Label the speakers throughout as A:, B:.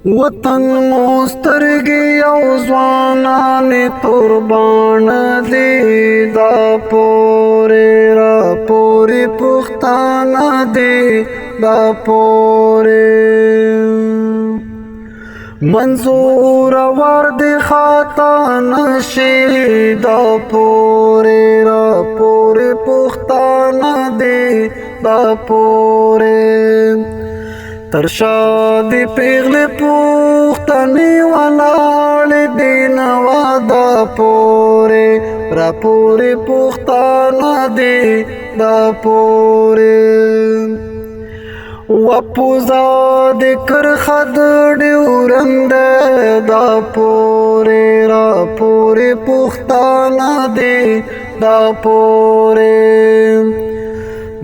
A: وطن مسترګي او ځوانان قربان دي دا پورې را پورې پښتانه دي دا پورې منظور ور دي خطا نشي دا پورې را پورې پښتانه دي دا پورې ترشا دی پیغلی پوختنی ولاړ دی نوا دا پوری را پوری پوختانا دی دا پوری وپوزا دی کرخد ډیورند دا پوری را پوری پوختانا دی دا پوری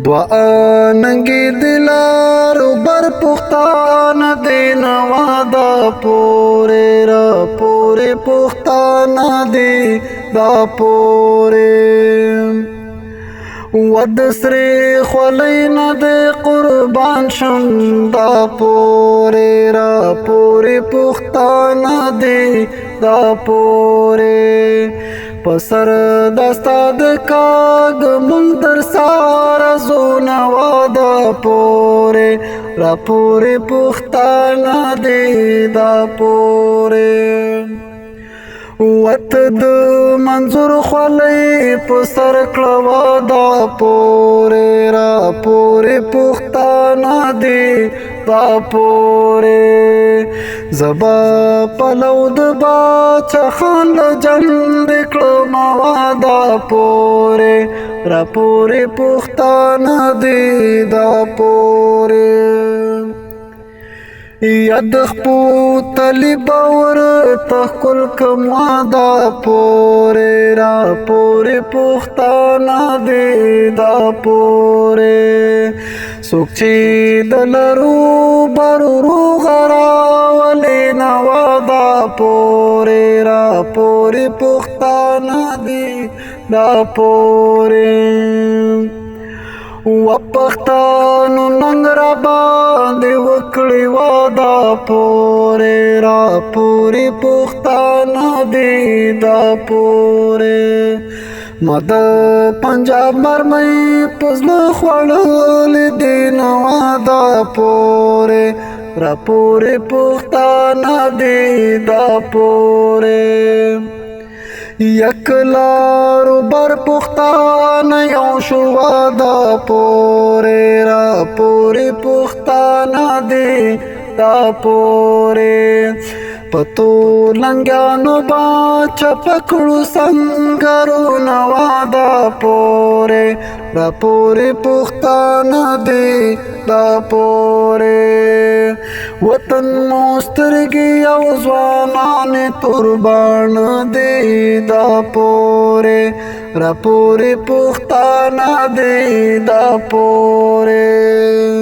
A: دعا ننگی دلار بر پختان دی نوا دا پوری را پوری پختان دی دا پوری ود سری خولین دی قربان شم دا پوری را پوری پختان دی دا پوری پسر دستا د کاغ مندر سارا زونوا دا پوری را پوری پختانا دی دا پوری وط د منظور خوالی پسر کلوا دا پوری را پوری پختانا دی دا پوری زبا پلو د باچا خان لجند کلموا دا پوری را پوری پختانا دی دا پوری ید خپو تلی باور تخکل کموا دا پوری را پوری پختانا دی دا پوری سوکچی دلرو برورو غراولی نوا دا پوری را پوری پختانا دی دا پوری و پختانو ننگ را باندې وکړی وا دا پوری را پوری پختانا دی دا پوری مد پنجاب مرمۍ پزله خوړل دی نوا دا پوری را پوری پختانا دی دا پوری یک لارو بر پختان یو شوا دا پوری را پوری پختانا دی دا پوری پتو لنگانو باچا پکڑو سنگرو نوا دا پوری را پوری پختانا دی دا پوری وطن مسترگی او ځوانان قربان دی دا پوری را پوری پختانا دی دا پوری